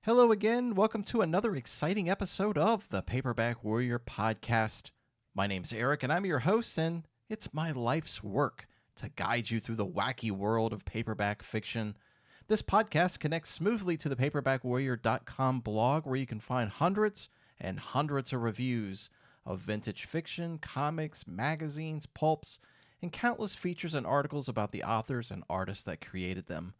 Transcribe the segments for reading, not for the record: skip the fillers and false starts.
Hello again. Welcome to another exciting episode of the Paperback Warrior podcast. My name's Eric, and I'm your host, and it's my life's work to guide you through the wacky world of paperback fiction. This podcast connects smoothly to the paperbackwarrior.com blog, where you can find hundreds and hundreds of reviews of vintage fiction, comics, magazines, pulps, and countless features and articles about the authors and artists that created them.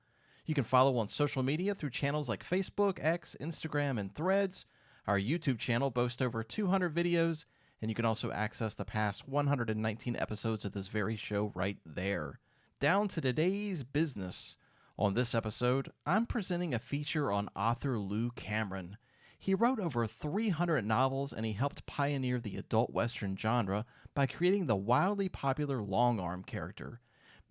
You can follow on social media through channels like Facebook, X, Instagram, and Threads. Our YouTube channel boasts over 200 videos, and you can also access the past 119 episodes of this very show right there. Down to today's business. On this episode, I'm presenting a feature on author Lou Cameron. He wrote over 300 novels, and he helped pioneer the adult Western genre by creating the wildly popular Longarmm character.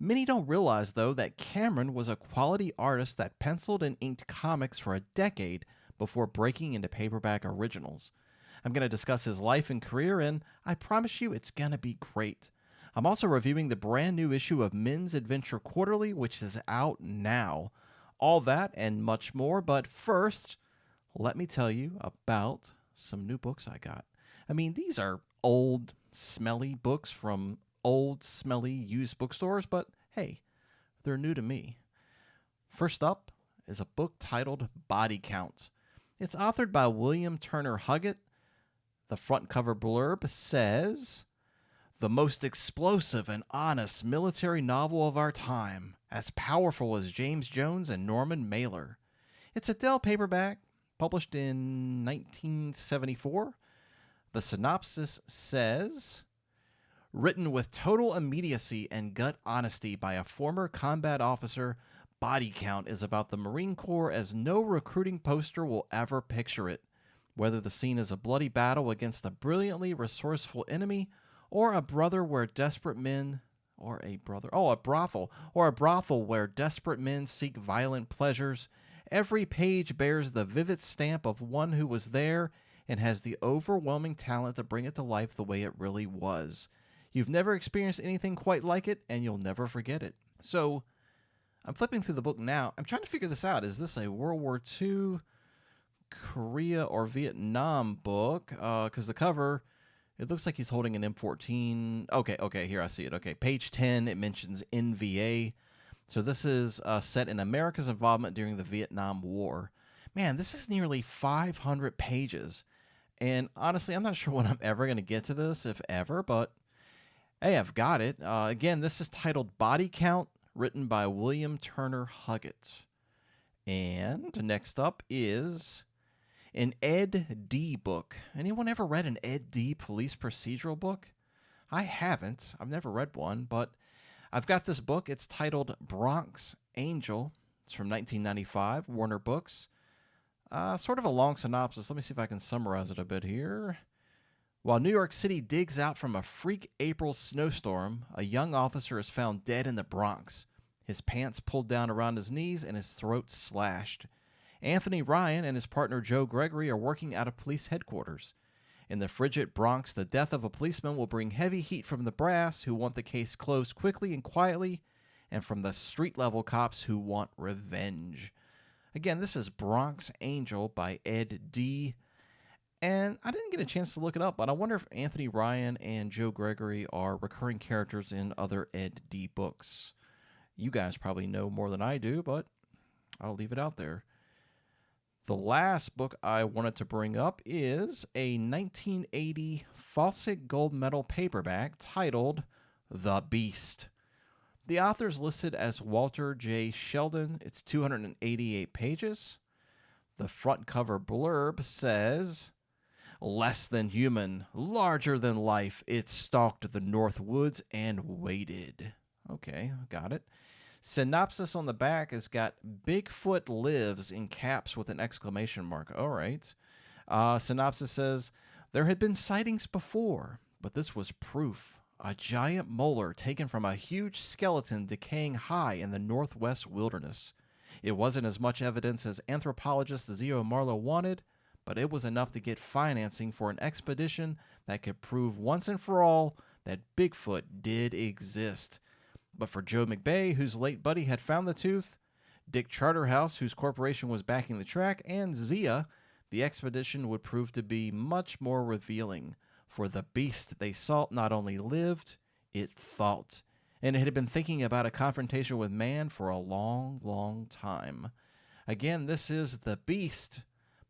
Many don't realize, though, that Cameron was a quality artist that penciled and inked comics for a decade before breaking into paperback originals. I'm going to discuss his life and career, and I promise you it's going to be great. I'm also reviewing the brand new issue of Men's Adventure Quarterly, which is out now. All that and much more, but first, let me tell you about some new books I got. I mean, these are old, smelly books from old, smelly, used bookstores, but hey, they're new to me. First up is a book titled Body Count. It's authored by William Turner Huggett. The front cover blurb says, "The most explosive and honest military novel of our time, as powerful as James Jones and Norman Mailer." It's a Dell paperback, published in 1974. The synopsis says, "Written with total immediacy and gut honesty by a former combat officer, Body Count is about the Marine Corps as no recruiting poster will ever picture it. Whether the scene is a bloody battle against a brilliantly resourceful enemy, or a brothel where desperate men seek violent pleasures, every page bears the vivid stamp of one who was there and has the overwhelming talent to bring it to life the way it really was. You've never experienced anything quite like it, and you'll never forget it." So, I'm flipping through the book now. I'm trying to figure this out. Is this a World War II, Korea, or Vietnam book? Because the cover, it looks like he's holding an M14. Okay, here I see it. Okay, page 10, it mentions NVA. So this is set in America's involvement during the Vietnam War. Man, this is nearly 500 pages. And honestly, I'm not sure when I'm ever going to get to this, if ever, but hey, I've got it. Again, this is titled Body Count, written by William Turner Huggett. And next up is an Ed D book. Anyone ever read an Ed D police procedural book? I haven't. I've never read one, but I've got this book. It's titled Bronx Angel. It's from 1995, Warner Books. Sort of a long synopsis. Let me see if I can summarize it a bit here. While New York City digs out from a freak April snowstorm, a young officer is found dead in the Bronx, his pants pulled down around his knees and his throat slashed. Anthony Ryan and his partner Joe Gregory are working out of police headquarters. In the frigid Bronx, the death of a policeman will bring heavy heat from the brass, who want the case closed quickly and quietly, and from the street-level cops who want revenge. Again, this is Bronx Angel by Ed D. And I didn't get a chance to look it up, but I wonder if Anthony Ryan and Joe Gregory are recurring characters in other Ed D books. You guys probably know more than I do, but I'll leave it out there. The last book I wanted to bring up is a 1980 Fawcett Gold Medal paperback titled The Beast. The author is listed as Walter J. Sheldon. It's 288 pages. The front cover blurb says, "Less than human, larger than life, it stalked the North Woods and waited." Okay, got it. Synopsis on the back has got "Bigfoot lives" in caps with an exclamation mark. All right. Synopsis says, "There had been sightings before, but this was proof. A giant molar taken from a huge skeleton decaying high in the northwest wilderness. It wasn't as much evidence as anthropologist Zio Marlowe wanted, but it was enough to get financing for an expedition that could prove once and for all that Bigfoot did exist. But for Joe McBay, whose late buddy had found the tooth, Dick Charterhouse, whose corporation was backing the track, and Zia, the expedition would prove to be much more revealing. For the beast they sought not only lived, it thought, and it had been thinking about a confrontation with man for a long, long time. Again, this is The Beast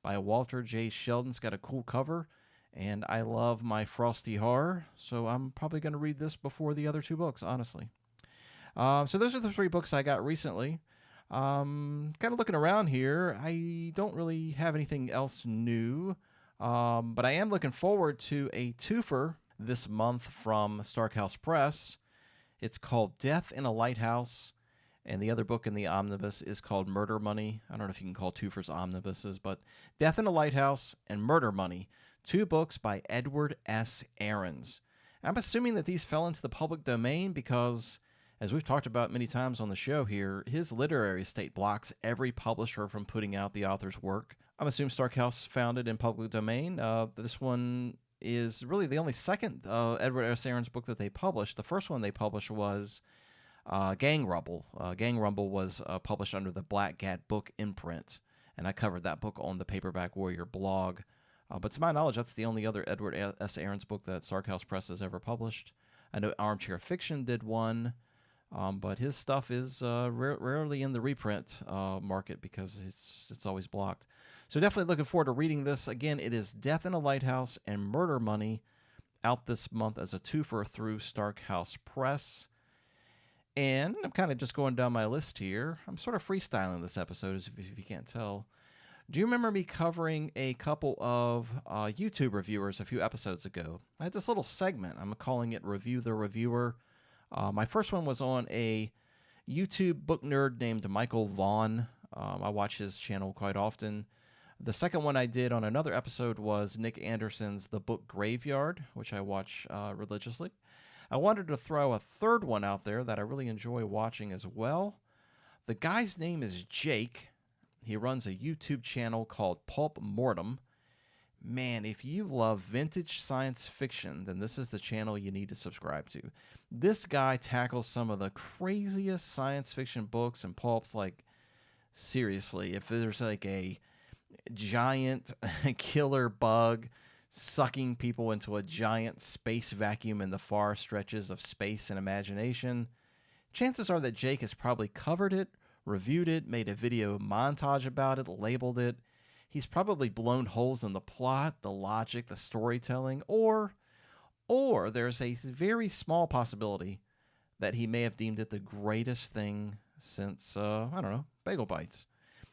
by Walter J. Sheldon. It's got a cool cover, and I love my frosty horror, so I'm probably going to read this before the other two books, honestly. So those are the three books I got recently. Kind of looking around here, I don't really have anything else new, but I am looking forward to a twofer this month from Starkhouse Press. It's called Death in a Lighthouse, and the other book in the omnibus is called Murder Money. I don't know if you can call twofers omnibuses, but Death in a Lighthouse and Murder Money, two books by Edward S. Ahrens. I'm assuming that these fell into the public domain because, as we've talked about many times on the show here, his literary estate blocks every publisher from putting out the author's work. I'm assuming Starkhouse found it in public domain. This one is really the only second Edward S. Ahrens book that they published. The first one they published was Gang Rumble. Gang Rumble was published under the Black Cat Book imprint, and I covered that book on the Paperback Warrior blog. But to my knowledge, that's the only other Edward S. Ahrens book that Starkhouse Press has ever published. I know Armchair Fiction did one. But his stuff is rarely in the reprint market because it's always blocked. So definitely looking forward to reading this. Again, it is Death in a Lighthouse and Murder Money, out this month as a twofer through Starkhouse Press. And I'm kind of just going down my list here. I'm sort of freestyling this episode, if you can't tell. Do you remember me covering a couple of YouTube reviewers a few episodes ago? I had this little segment. I'm calling it Review the Reviewer. My first one was on a YouTube book nerd named Michael Vaughn. I watch his channel quite often. The second one I did on another episode was Nick Anderson's The Book Graveyard, which I watch religiously. I wanted to throw a third one out there that I really enjoy watching as well. The guy's name is Jake. He runs a YouTube channel called Pulp Mortem. Man, if you love vintage science fiction, then this is the channel you need to subscribe to. This guy tackles some of the craziest science fiction books and pulps. Like, seriously, if there's like a giant killer bug sucking people into a giant space vacuum in the far stretches of space and imagination, chances are that Jake has probably covered it, reviewed it, made a video montage about it, labeled it. He's probably blown holes in the plot, the logic, the storytelling, or there's a very small possibility that he may have deemed it the greatest thing since, Bagel Bites.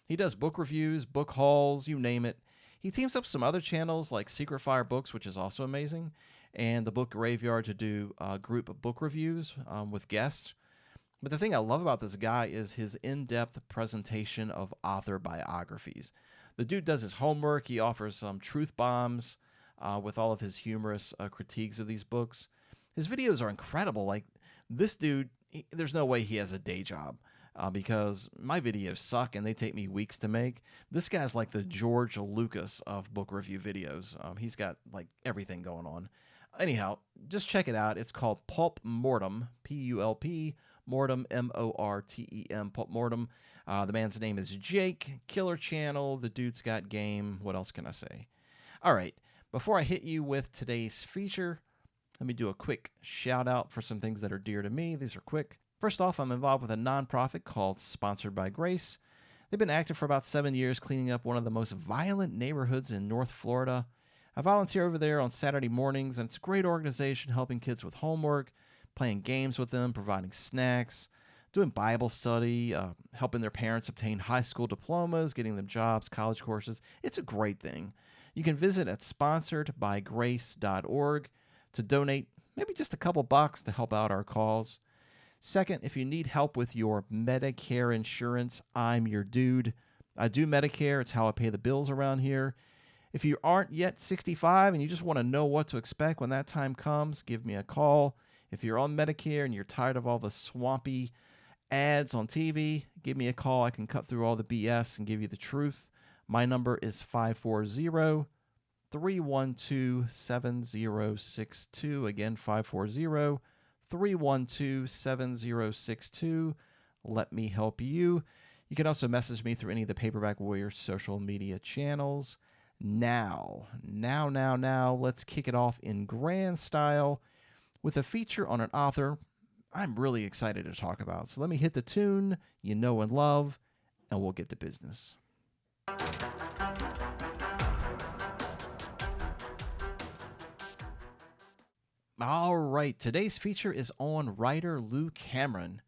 He does book reviews, book hauls, you name it. He teams up some other channels like Secret Fire Books, which is also amazing, and the Book Graveyard to do group book reviews with guests. But the thing I love about this guy is his in-depth presentation of author biographies. The dude does his homework. He offers some truth bombs with all of his humorous critiques of these books. His videos are incredible. Like, this dude, there's no way he has a day job because my videos suck and they take me weeks to make. This guy's like the George Lucas of book review videos. He's got like everything going on. Anyhow, just check it out. It's called Pulp Mortem, P-U-L-P, Mortem, M-O-R-T-E-M, Pulp Mortem. The man's name is Jake. Killer channel. The dude's got game. What else can I say? All right. Before I hit you with today's feature, let me do a quick shout out for some things that are dear to me. These are quick. First off, I'm involved with a nonprofit called Sponsored by Grace. They've been active for about 7 years, cleaning up one of the most violent neighborhoods in North Florida. I volunteer over there on Saturday mornings, and it's a great organization helping kids with homework, playing games with them, providing snacks, doing Bible study, helping their parents obtain high school diplomas, getting them jobs, college courses. It's a great thing. You can visit at sponsoredbygrace.org to donate maybe just a couple bucks to help out our cause. Second, if you need help with your Medicare insurance, I'm your dude. I do Medicare. It's how I pay the bills around here. If you aren't yet 65 and you just want to know what to expect when that time comes, give me a call. If you're on Medicare and you're tired of all the swampy ads on TV, give me a call. I can cut through all the BS and give you the truth. My number is 540-312-7062. Again, 540-312-7062. Let me help you. You can also message me through any of the Paperback Warrior social media channels. Now, let's kick it off in grand style with a feature on an author I'm really excited to talk about. So let me hit the tune you know and love, and we'll get to business. All right, today's feature is on writer Lou Cameron.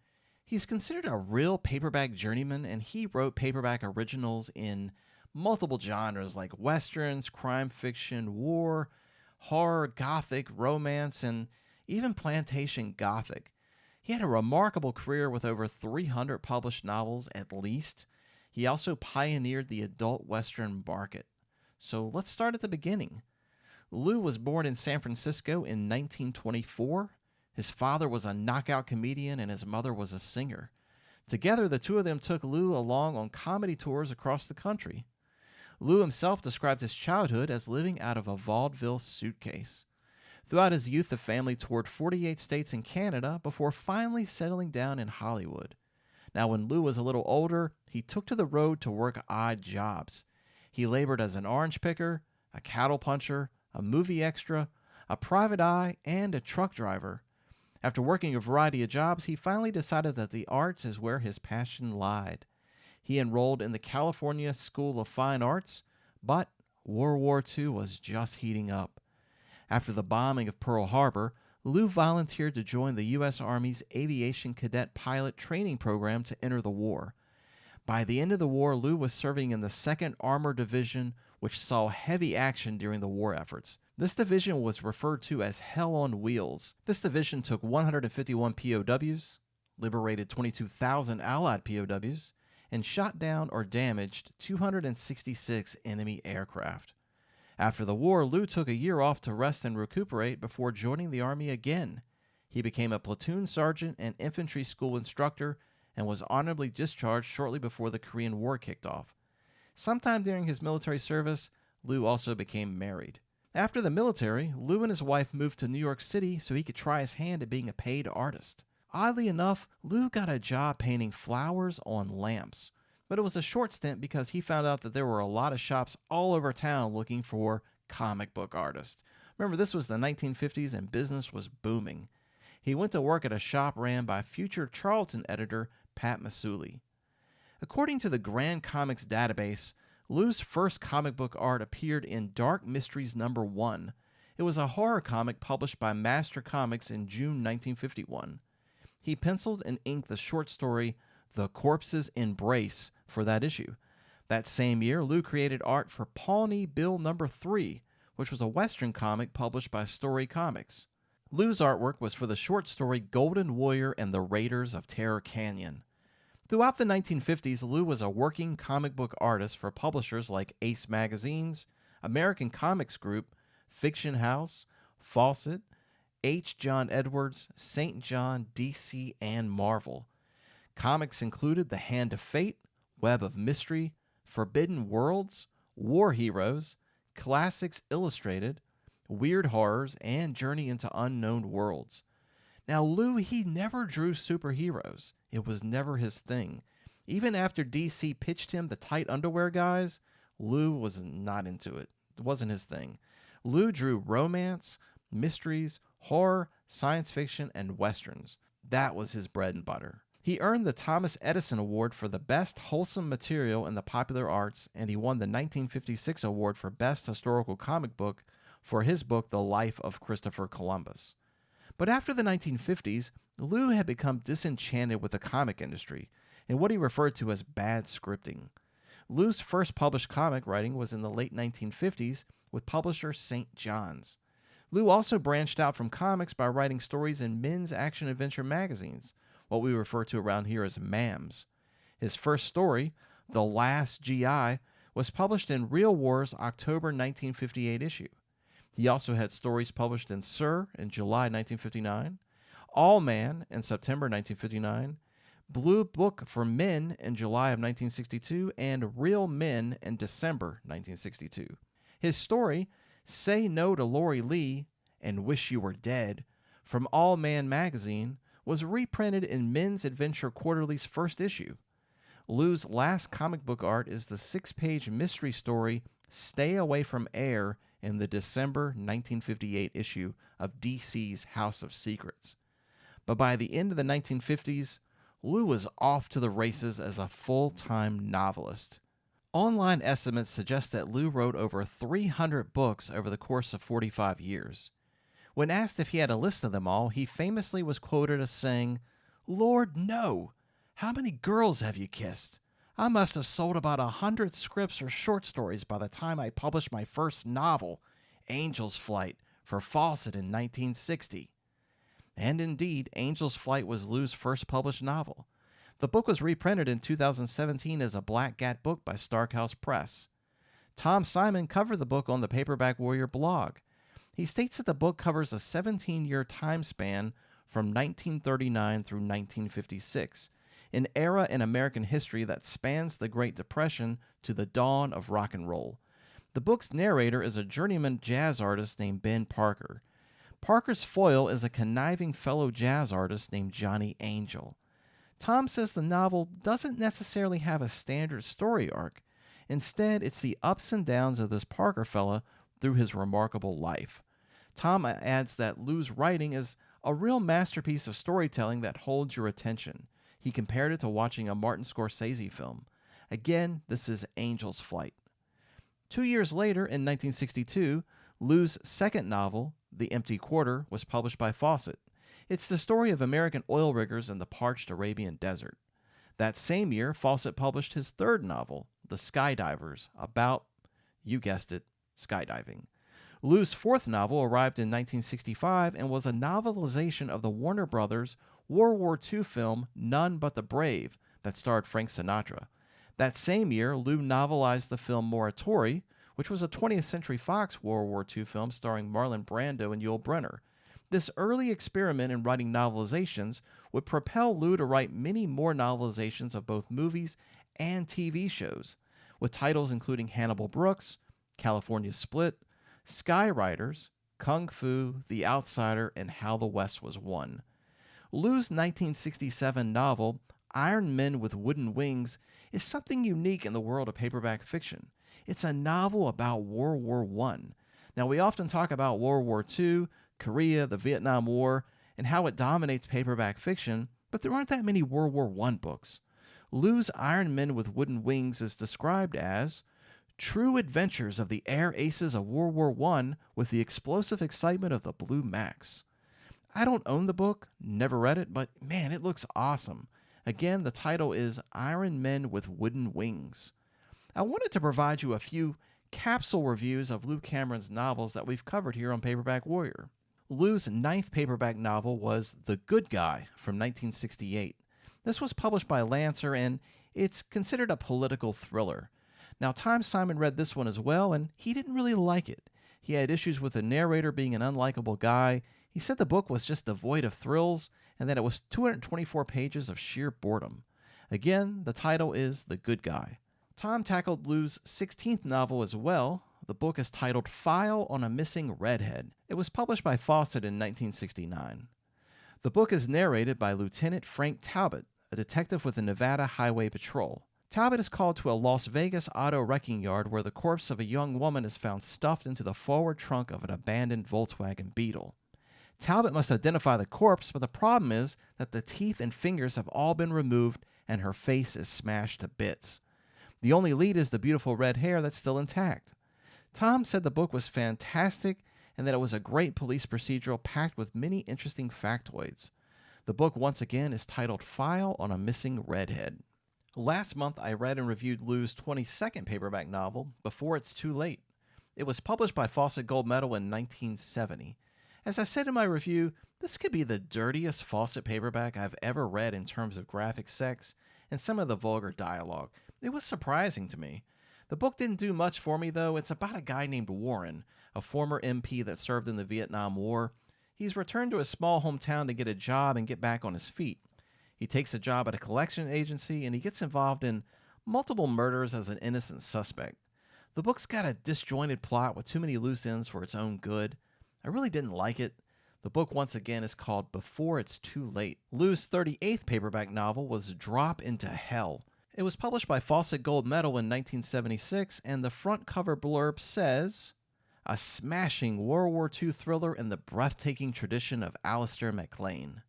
He's considered a real paperback journeyman, and he wrote paperback originals in multiple genres like westerns, crime fiction, war, horror, gothic, romance, and even plantation gothic. He had a remarkable career with over 300 published novels at least. He also pioneered the adult western market. So let's start at the beginning. Lou was born in San Francisco in 1924. His father was a knockout comedian and his mother was a singer. Together, the two of them took Lou along on comedy tours across the country. Lou himself described his childhood as living out of a vaudeville suitcase. Throughout his youth, the family toured 48 states and Canada before finally settling down in Hollywood. Now, when Lou was a little older, he took to the road to work odd jobs. He labored as an orange picker, a cattle puncher, a movie extra, a private eye, and a truck driver. After working a variety of jobs, he finally decided that the arts is where his passion lied. He enrolled in the California School of Fine Arts, but World War II was just heating up. After the bombing of Pearl Harbor, Lou volunteered to join the U.S. Army's Aviation Cadet Pilot Training Program to enter the war. By the end of the war, Lou was serving in the 2nd Armored Division, which saw heavy action during the war efforts. This division was referred to as Hell on Wheels. This division took 151 POWs, liberated 22,000 Allied POWs, and shot down or damaged 266 enemy aircraft. After the war, Lou took a year off to rest and recuperate before joining the Army again. He became a platoon sergeant and infantry school instructor and was honorably discharged shortly before the Korean War kicked off. Sometime during his military service, Lou also became married. After the military, Lou and his wife moved to New York City so he could try his hand at being a paid artist. Oddly enough, Lou got a job painting flowers on lamps, but it was a short stint because he found out that there were a lot of shops all over town looking for comic book artists. Remember, this was the 1950s and business was booming. He went to work at a shop ran by future Charlton editor Pat Masuli. According to the Grand Comics database, Lou's first comic book art appeared in Dark Mysteries #1. It was a horror comic published by Master Comics in June 1951. He penciled and inked the short story The Corpse's Embrace for that issue. That same year, Lou created art for Pawnee Bill #3, which was a Western comic published by Story Comics. Lou's artwork was for the short story Golden Warrior and the Raiders of Terror Canyon. Throughout the 1950s, Lou was a working comic book artist for publishers like Ace Magazines, American Comics Group, Fiction House, Fawcett, H. John Edwards, St. John, DC, and Marvel. Comics included The Hand of Fate, Web of Mystery, Forbidden Worlds, War Heroes, Classics Illustrated, Weird Horrors, and Journey into Unknown Worlds. Now, Lou, he never drew superheroes. It was never his thing. Even after DC pitched him the tight underwear guys, Lou was not into it. It wasn't his thing. Lou drew romance, mysteries, horror, science fiction, and westerns. That was his bread and butter. He earned the Thomas Edison Award for the Best Wholesome Material in the Popular Arts, and he won the 1956 award for Best Historical Comic Book for his book The Life of Christopher Columbus. But after the 1950s, Lou had become disenchanted with the comic industry and what he referred to as bad scripting. Lou's first published comic writing was in the late 1950s with publisher St. John's. Lou also branched out from comics by writing stories in men's action-adventure magazines, what we refer to around here as MAMs. His first story, The Last GI, was published in Real War's October 1958 issue. He also had stories published in Sir in July 1959, All Man in September 1959, Blue Book for Men in July of 1962, and Real Men in December 1962. His story, Say No to Lori Lee and Wish You Were Dead, from All Man magazine, was reprinted in Men's Adventure Quarterly's first issue. Lou's last comic book art is the 6-page mystery story Stay Away from Air in the December 1958 issue of DC's House of Secrets. But by the end of the 1950s, Lou was off to the races as a full-time novelist. Online estimates suggest that Lou wrote over 300 books over the course of 45 years. When asked if he had a list of them all, he famously was quoted as saying, "Lord, no! How many girls have you kissed? I must have sold about 100 scripts or short stories by the time I published my first novel, Angel's Flight, for Fawcett in 1960. And indeed, Angel's Flight was Lou's first published novel. The book was reprinted in 2017 as a Black Cat book by Starkhouse Press. Tom Simon covered the book on the Paperback Warrior blog. He states that the book covers a 17-year time span from 1939 through 1956, an era in American history that spans the Great Depression to the dawn of rock and roll. The book's narrator is a journeyman jazz artist named Ben Parker. Parker's foil is a conniving fellow jazz artist named Johnny Angel. Tom says the novel doesn't necessarily have a standard story arc. Instead, it's the ups and downs of this Parker fella through his remarkable life. Tom adds that Lou's writing is a real masterpiece of storytelling that holds your attention. He compared it to watching a Martin Scorsese film. Again, this is Angel's Flight. 2 years later, in 1962, Lou's second novel, The Empty Quarter, was published by Fawcett. It's the story of American oil riggers in the parched Arabian desert. That same year, Fawcett published his third novel, The Skydivers, about, you guessed it, skydiving. Lou's fourth novel arrived in 1965 and was a novelization of the Warner Brothers World War II film None But the Brave that starred Frank Sinatra. That same year, Lou novelized the film Morituri, which was a 20th Century Fox World War II film starring Marlon Brando and Yul Brynner. This early experiment in writing novelizations would propel Lou to write many more novelizations of both movies and TV shows, with titles including Hannibal Brooks, California Split, Skyriders, Kung Fu, The Outsider, and How the West Was Won. Lou's 1967 novel, Iron Men with Wooden Wings, is something unique in the world of paperback fiction. It's a novel about World War I. Now, we often talk about World War II, Korea, the Vietnam War, and how it dominates paperback fiction, but there aren't that many World War I books. Lou's Iron Men with Wooden Wings is described as true adventures of the air aces of World War I with the explosive excitement of the Blue Max. I don't own the book, never read it, but man, it looks awesome. Again, the title is Iron Men with Wooden Wings. I wanted to provide you a few capsule reviews of Lou Cameron's novels that we've covered here on Paperback Warrior. Lou's ninth paperback novel was The Good Guy from 1968. This was published by Lancer, and it's considered a political thriller. Now, Tom Simon read this one as well, and he didn't really like it. He had issues with the narrator being an unlikable guy. He said the book was just devoid of thrills, and that it was 224 pages of sheer boredom. Again, the title is The Good Guy. Tom tackled Lou's 16th novel as well. The book is titled File on a Missing Redhead. It was published by Fawcett in 1969. The book is narrated by Lieutenant Frank Talbot, a detective with the Nevada Highway Patrol. Talbot is called to a Las Vegas auto wrecking yard where the corpse of a young woman is found stuffed into the forward trunk of an abandoned Volkswagen Beetle. Talbot must identify the corpse, but the problem is that the teeth and fingers have all been removed and her face is smashed to bits. The only lead is the beautiful red hair that's still intact. Tom said the book was fantastic and that it was a great police procedural packed with many interesting factoids. The book, once again, is titled File on a Missing Redhead. Last month, I read and reviewed Lou's 22nd paperback novel, Before It's Too Late. It was published by Fawcett Gold Medal in 1970. As I said in my review, this could be the dirtiest Fawcett paperback I've ever read in terms of graphic sex and some of the vulgar dialogue. It was surprising to me. The book didn't do much for me, though. It's about a guy named Warren, a former MP that served in the Vietnam War. He's returned to his small hometown to get a job and get back on his feet. He takes a job at a collection agency, and he gets involved in multiple murders as an innocent suspect. The book's got a disjointed plot with too many loose ends for its own good. I really didn't like it. The book, once again, is called Before It's Too Late. Lou's 38th paperback novel was Drop into Hell. It was published by Fawcett Gold Medal in 1976, and the front cover blurb says, "A smashing World War II thriller in the breathtaking tradition of Alistair MacLean."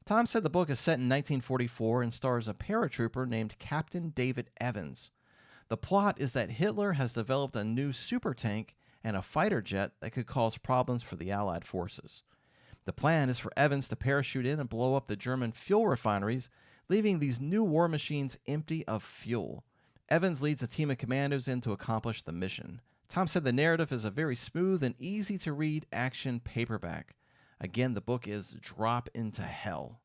Tom said the book is set in 1944 and stars a paratrooper named Captain David Evans. The plot is that Hitler has developed a new super tank and a fighter jet that could cause problems for the Allied forces. The plan is for Evans to parachute in and blow up the German fuel refineries, leaving these new war machines empty of fuel. Evans leads a team of commandos in to accomplish the mission. Tom said the narrative is a very smooth and easy to read action paperback. Again, the book is drop into hell.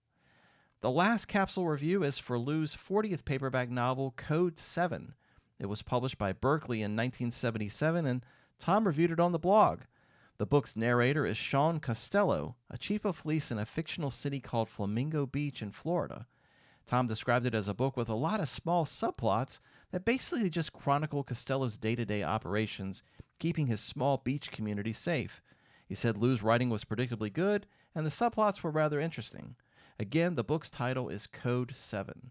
The last capsule review is for Lou's 40th paperback novel, CodeSeven. It was published by Berkley in 1977, and Tom reviewed it on the blog. The book's narrator is Sean Costello, a chief of police in a fictional city called Flamingo Beach in Florida. Tom described it as a book with a lot of small subplots that basically just chronicle Costello's day-to-day operations, keeping his small beach community safe. He said Lou's writing was predictably good, and the subplots were rather interesting. Again, the book's title is CodeSeven.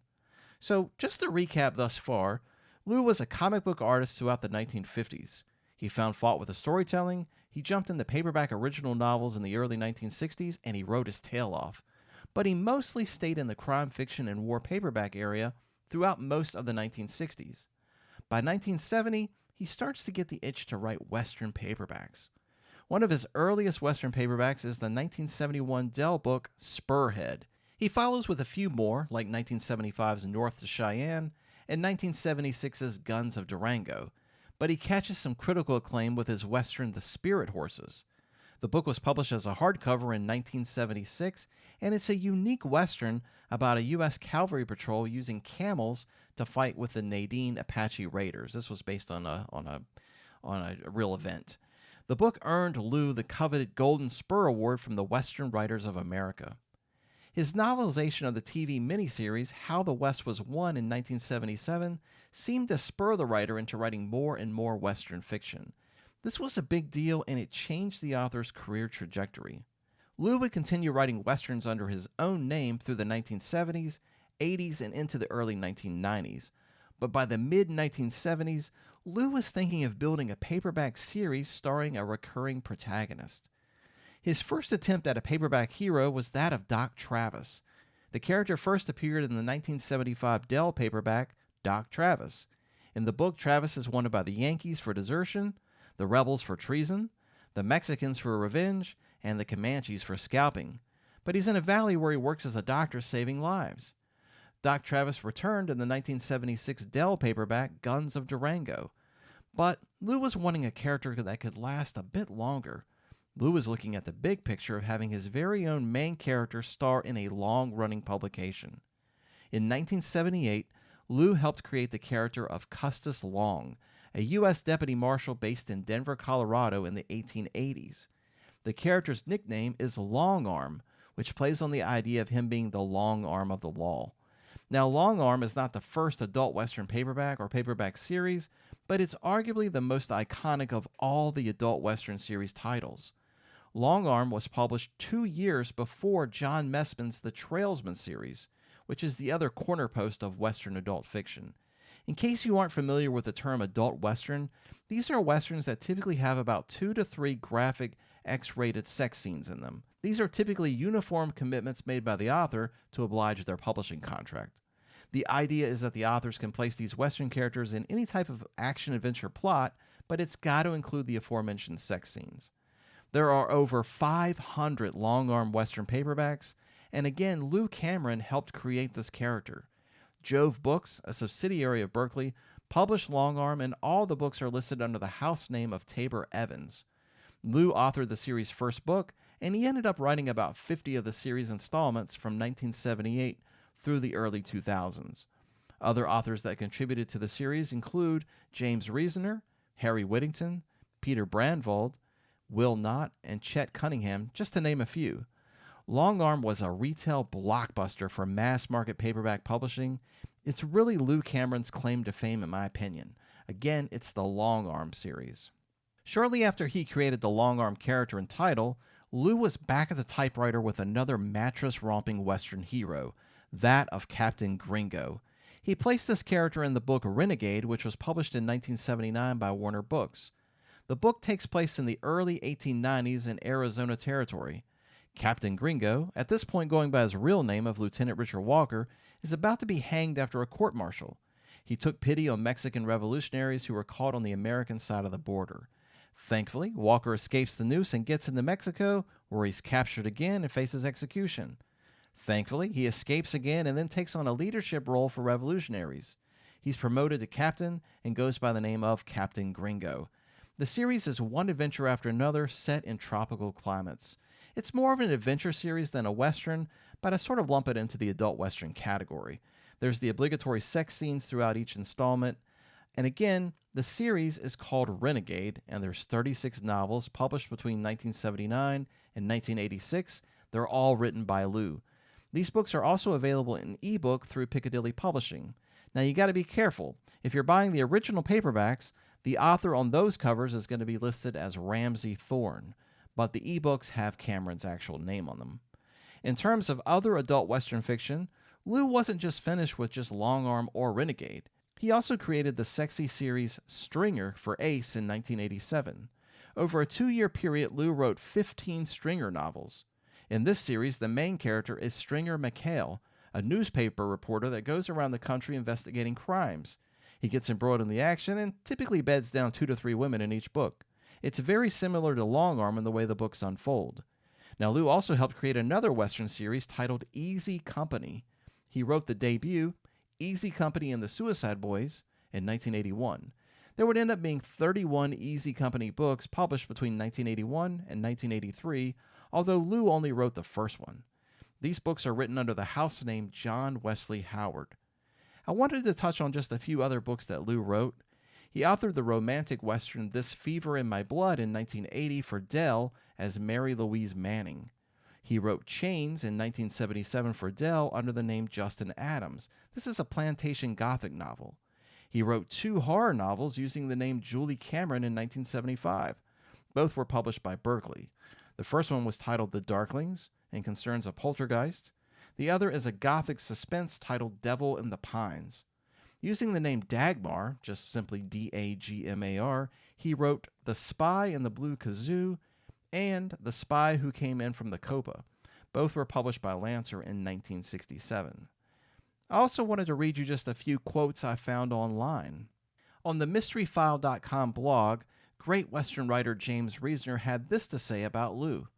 So, just to recap thus far, Lou was a comic book artist throughout the 1950s. He found fault with the storytelling, he jumped into paperback original novels in the early 1960s, and he wrote his tail off. But he mostly stayed in the crime fiction and war paperback area throughout most of the 1960s. By 1970, he starts to get the itch to write Western paperbacks. One of his earliest Western paperbacks is the 1971 Dell book Spurhead. He follows with a few more, like 1975's North to Cheyenne and 1976's Guns of Durango, but he catches some critical acclaim with his Western The Spirit Horses. The book was published as a hardcover in 1976, and it's a unique Western about a U.S. cavalry patrol using camels to fight with the Nadine Apache Raiders. This was based on a real event. The book earned Lou the coveted Golden Spur Award from the Western Writers of America. His novelization of the TV miniseries How the West Was Won in 1977 seemed to spur the writer into writing more and more Western fiction. This was a big deal, and it changed the author's career trajectory. Lou would continue writing Westerns under his own name through the 1970s, 80s, and into the early 1990s. But by the mid-1970s, Lou was thinking of building a paperback series starring a recurring protagonist. His first attempt at a paperback hero was that of Doc Travis. The character first appeared in the 1975 Dell paperback, Doc Travis. In the book, Travis is wanted by the Yankees for desertion, the rebels for treason, the Mexicans for revenge, and the Comanches for scalping. But he's in a valley where he works as a doctor saving lives. Doc Travis returned in the 1976 Dell paperback, Guns of Durango. But Lou was wanting a character that could last a bit longer. Lou was looking at the big picture of having his very own main character star in a long-running publication. In 1978, Lou helped create the character of Custis Long, a U.S. deputy marshal based in Denver, Colorado in the 1880s. The character's nickname is Longarmm, which plays on the idea of him being the long arm of the law. Now, Longarmm is not the first adult Western paperback or paperback series, but it's arguably the most iconic of all the adult Western series titles. Longarmm was published 2 years before John Messman's The Trailsman series, which is the other cornerpost of Western adult fiction. In case you aren't familiar with the term adult Western, these are Westerns that typically have about 2 to 3 graphic X-rated sex scenes in them. These are typically uniform commitments made by the author to oblige their publishing contract. The idea is that the authors can place these Western characters in any type of action-adventure plot, but it's got to include the aforementioned sex scenes. There are over 500 Longarmm Western paperbacks, and again, Lou Cameron helped create this character. Jove Books, a subsidiary of Berkley, published Longarmm, and all the books are listed under the house name of Tabor Evans. Lou authored the series' first book, and he ended up writing about 50 of the series' installments from 1978 through the early 2000s. Other authors that contributed to the series include James Reasoner, Harry Whittington, Peter Brandvold, Will Knott, and Chet Cunningham, just to name a few. Longarmm was a retail blockbuster for mass-market paperback publishing. It's really Lou Cameron's claim to fame, in my opinion. Again, it's the Longarmm series. Shortly after he created the Longarmm character and title, Lou was back at the typewriter with another mattress-romping Western hero, that of Captain Gringo. He placed this character in the book Renegade, which was published in 1979 by Warner Books. The book takes place in the early 1890s in Arizona Territory. Captain Gringo, at this point going by his real name of Lieutenant Richard Walker, is about to be hanged after a court-martial. He took pity on Mexican revolutionaries who were caught on the American side of the border. Thankfully, Walker escapes the noose and gets into Mexico, where he's captured again and faces execution. Thankfully, he escapes again and then takes on a leadership role for revolutionaries. He's promoted to captain and goes by the name of Captain Gringo. The series is one adventure after another set in tropical climates. It's more of an adventure series than a western, but I sort of lump it into the adult western category. There's the obligatory sex scenes throughout each installment. And again, the series is called Renegade, and there's 36 novels published between 1979 and 1986. They're all written by Lou. These books are also available in ebook through Piccadilly Publishing. Now you got to be careful. If you're buying the original paperbacks, the author on those covers is going to be listed as Ramsey Thorne, but the ebooks have Cameron's actual name on them. In terms of other adult Western fiction, Lou wasn't just finished with just Longarmm or Renegade. He also created the sexy series Stringer for Ace in 1987. Over a 2-year period, Lou wrote 15 Stringer novels. In this series, the main character is Stringer McHale, a newspaper reporter that goes around the country investigating crimes. He gets embroiled in the action and typically beds down 2 to 3 women in each book. It's very similar to Longarmm in the way the books unfold. Now, Lou also helped create another Western series titled Easy Company. He wrote the debut, Easy Company and the Suicide Boys, in 1981. There would end up being 31 Easy Company books published between 1981 and 1983, although Lou only wrote the first one. These books are written under the house name John Wesley Howard. I wanted to touch on just a few other books that Lou wrote. He authored the romantic western This Fever in My Blood in 1980 for Dell as Mary Louise Manning. He wrote Chains in 1977 for Dell under the name Justin Adams. This is a plantation gothic novel. He wrote 2 horror novels using the name Julie Cameron in 1975. Both were published by Berkeley. The first one was titled The Darklings and concerns a poltergeist. The other is a gothic suspense titled Devil in the Pines. Using the name Dagmar, just simply Dagmar, he wrote The Spy in the Blue Kazoo and The Spy Who Came In from the Copa. Both were published by Lancer in 1967. I also wanted to read you just a few quotes I found online. On the MysteryFile.com blog, great Western writer James Reesner had this to say about Lou.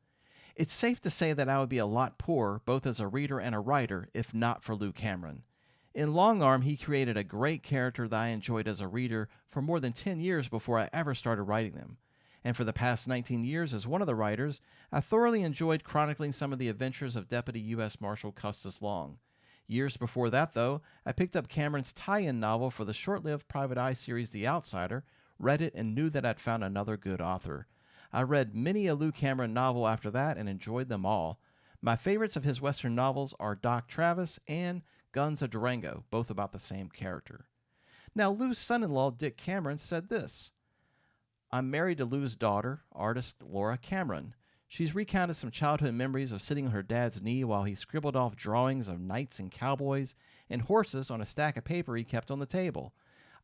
It's safe to say that I would be a lot poorer, both as a reader and a writer, if not for Lou Cameron. In Longarmm, he created a great character that I enjoyed as a reader for more than 10 years before I ever started writing them. And for the past 19 years as one of the writers, I thoroughly enjoyed chronicling some of the adventures of Deputy U.S. Marshal Custis Long. Years before that, though, I picked up Cameron's tie-in novel for the short-lived Private Eye series The Outsider, read it, and knew that I'd found another good author. I read many a Lou Cameron novel after that and enjoyed them all. My favorites of his Western novels are Doc Travis and Guns of Durango, both about the same character. Now, Lou's son-in-law, Dick Cameron, said this: I'm married to Lou's daughter, artist Laura Cameron. She's recounted some childhood memories of sitting on her dad's knee while he scribbled off drawings of knights and cowboys and horses on a stack of paper he kept on the table.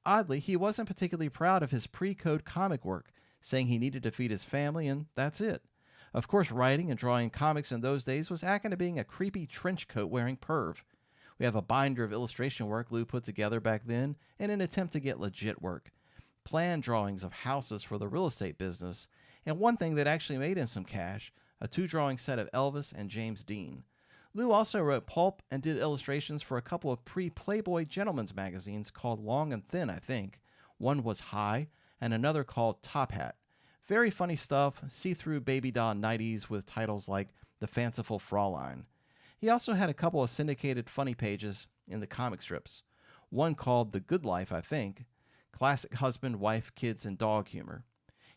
Oddly, he wasn't particularly proud of his pre-code comic work, saying he needed to feed his family, and that's it. Of course, writing and drawing comics in those days was akin to being a creepy trench coat wearing perv. We have a binder of illustration work Lou put together back then in an attempt to get legit work. Plan drawings of houses for the real estate business, and one thing that actually made him some cash, a 2-drawing set of Elvis and James Dean. Lou also wrote pulp and did illustrations for a couple of pre-Playboy gentlemen's magazines called Long and Thin, I think. One was High, and another called Top Hat. Very funny stuff, see-through baby doll 90s with titles like The Fanciful Fraulein. He also had a couple of syndicated funny pages in the comic strips. One called The Good Life, I think. Classic husband, wife, kids, and dog humor.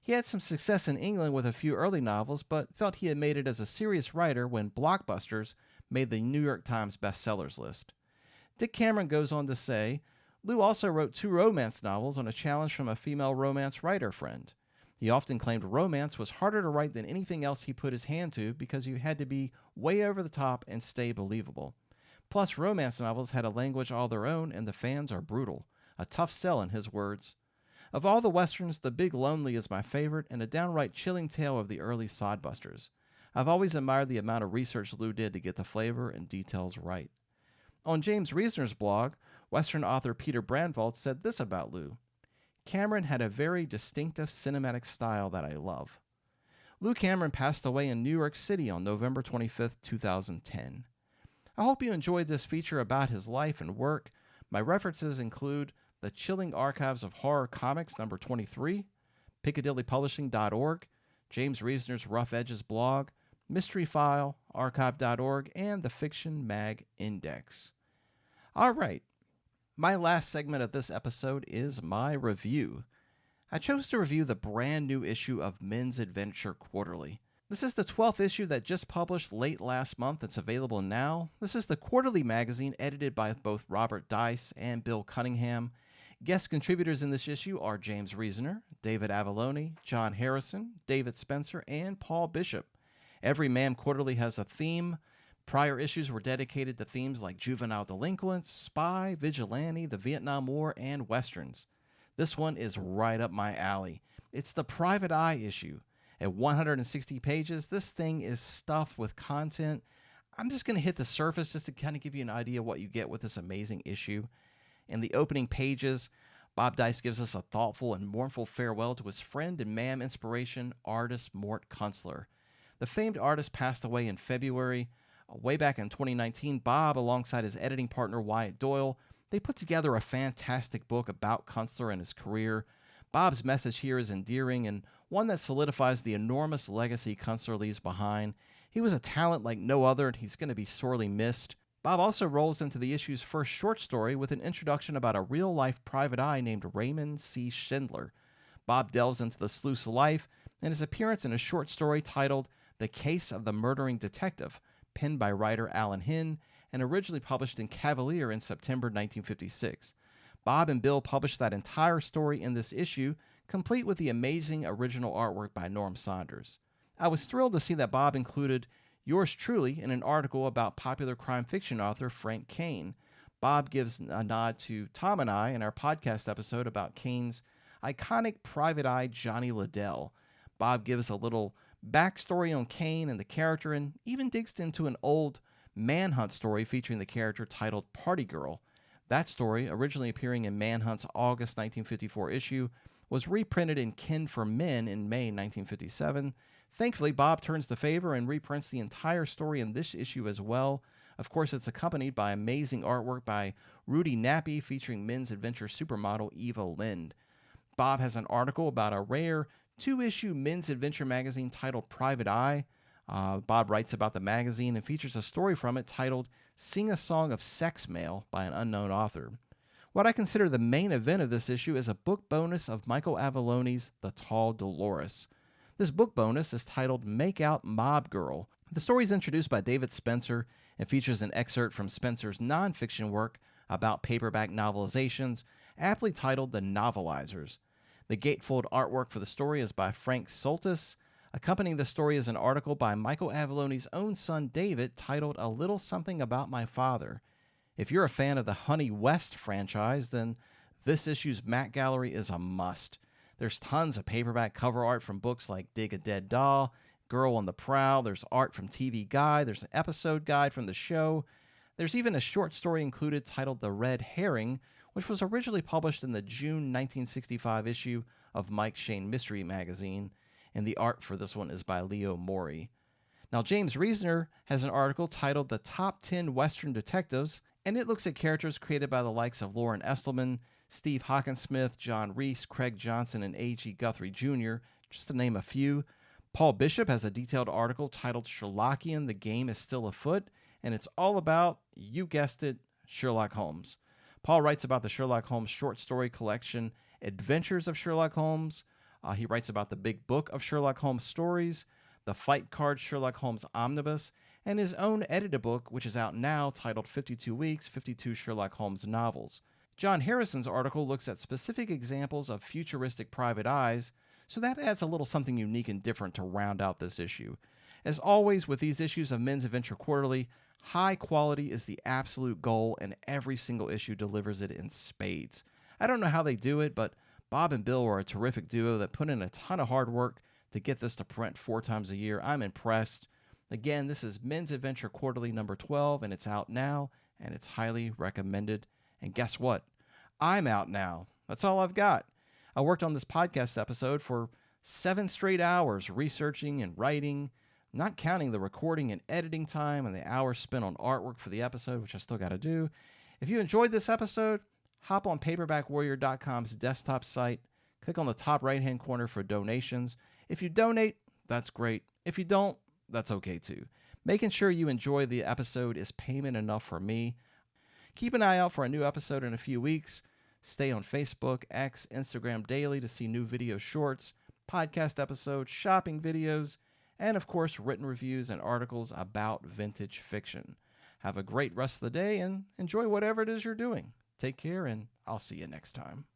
He had some success in England with a few early novels, but felt he had made it as a serious writer when Blockbusters made the New York Times bestsellers list. Dick Cameron goes on to say, Lou also wrote 2 romance novels on a challenge from a female romance writer friend. He often claimed romance was harder to write than anything else he put his hand to because you had to be way over the top and stay believable. Plus, romance novels had a language all their own, and the fans are brutal. A tough sell, in his words. Of all the westerns, The Big Lonely is my favorite and a downright chilling tale of the early sodbusters. I've always admired the amount of research Lou did to get the flavor and details right. On James Reasoner's blog, Western author Peter Brandvold said this about Lou. Cameron had a very distinctive cinematic style that I love. Lou Cameron passed away in New York City on November 25, 2010. I hope you enjoyed this feature about his life and work. My references include The Chilling Archives of Horror Comics, number 23, PiccadillyPublishing.org, James Reasoner's Rough Edges blog, Mystery File, Archive.org, and the Fiction Mag Index. All right, my last segment of this episode is my review. I chose to review the brand new issue of Men's Adventure Quarterly. This is the 12th issue that just published late last month. It's available now. This is the quarterly magazine edited by both Robert Dice and Bill Cunningham. Guest contributors in this issue are James Reasoner, David Avallone, John Harrison, David Spencer, and Paul Bishop. Every Man Quarterly has a theme. Prior issues were dedicated to themes like juvenile delinquents, spy, vigilante, the Vietnam War, and westerns. This one is right up my alley. It's the Private Eye issue. At 160 pages, this thing is stuffed with content. I'm just going to hit the surface just to kind of give you an idea of what you get with this amazing issue. In the opening pages, Bob Dice gives us a thoughtful and mournful farewell to his friend and MAM inspiration, artist Mort Kunstler. The famed artist passed away in February. Way back in 2019, Bob, alongside his editing partner Wyatt Doyle, they put together a fantastic book about Kunstler and his career. Bob's message here is endearing and one that solidifies the enormous legacy Kunstler leaves behind. He was a talent like no other, and he's going to be sorely missed. Bob also rolls into the issue's first short story with an introduction about a real-life private eye named Raymond C. Schindler. Bob delves into the sleuth's life and his appearance in a short story titled The Case of the Murdering Detective, penned by writer Alan Hinn, and originally published in Cavalier in September 1956. Bob and Bill published that entire story in this issue, complete with the amazing original artwork by Norm Saunders. I was thrilled to see that Bob included yours truly in an article about popular crime fiction author Frank Kane. Bob gives a nod to Tom and I in our podcast episode about Kane's iconic private eye Johnny Liddell. Bob gives a little backstory on Kane and the character and even digs into an old Manhunt story featuring the character titled Party Girl. That story, originally appearing in Manhunt's August 1954 issue, was reprinted in Kin for Men in May 1957. Thankfully, Bob turns the favor and reprints the entire story in this issue as well. Of course, it's accompanied by amazing artwork by Rudy Nappy featuring Men's Adventure supermodel Eva Lind. Bob has an article about a rare two-issue Men's Adventure magazine titled Private Eye. Bob writes about the magazine and features a story from it titled Sing a Song of Sex Mail by an unknown author. What I consider the main event of this issue is a book bonus of Michael Avallone's The Tall Dolores. This book bonus is titled Make Out Mob Girl. The story is introduced by David Spencer and features an excerpt from Spencer's nonfiction work about paperback novelizations, aptly titled The Novelizers. The gatefold artwork for the story is by Frank Soltis. Accompanying the story is an article by Michael Avallone's own son David titled A Little Something About My Father. If you're a fan of the Honey West franchise, then this issue's Mac Gallery is a must. There's tons of paperback cover art from books like Dig a Dead Doll, Girl on the Prowl, there's art from TV Guide, there's an episode guide from the show. There's even a short story included titled The Red Herring, which was originally published in the June 1965 issue of Mike Shane Mystery Magazine, and the art for this one is by Leo Mori. Now, James Reasoner has an article titled The Top 10 Western Detectives, and it looks at characters created by the likes of Lauren Estelman, Steve Hockensmith, John Reese, Craig Johnson, and A.G. Guthrie Jr., just to name a few. Paul Bishop has a detailed article titled Sherlockian, The Game is Still Afoot, and it's all about, you guessed it, Sherlock Holmes. Paul writes about the Sherlock Holmes short story collection, Adventures of Sherlock Holmes. He writes about the Big Book of Sherlock Holmes Stories, the Fight Card Sherlock Holmes Omnibus, and his own edited book, which is out now, titled 52 Weeks, 52 Sherlock Holmes Novels. John Harrison's article looks at specific examples of futuristic private eyes, so that adds a little something unique and different to round out this issue. As always with these issues of Men's Adventure Quarterly, High quality is the absolute goal, and every single issue delivers it in spades. I don't know how they do it, but Bob and Bill are a terrific duo that put in a ton of hard work to get this to print 4 times a year. I'm impressed. Again, this is Men's Adventure Quarterly number 12, and it's out now, and it's highly recommended. And guess what? I'm out now. That's all I've got. I worked on this podcast episode for 7 straight hours, researching and writing, not counting the recording and editing time and the hours spent on artwork for the episode, which I still got to do. If you enjoyed this episode, hop on paperbackwarrior.com's desktop site, click on the top right-hand corner for donations. If you donate, that's great. If you don't, that's okay too. Making sure you enjoy the episode is payment enough for me. Keep an eye out for a new episode in a few weeks. Stay on Facebook, X, Instagram daily to see new video shorts, podcast episodes, shopping videos, and of course, written reviews and articles about vintage fiction. Have a great rest of the day and enjoy whatever it is you're doing. Take care, and I'll see you next time.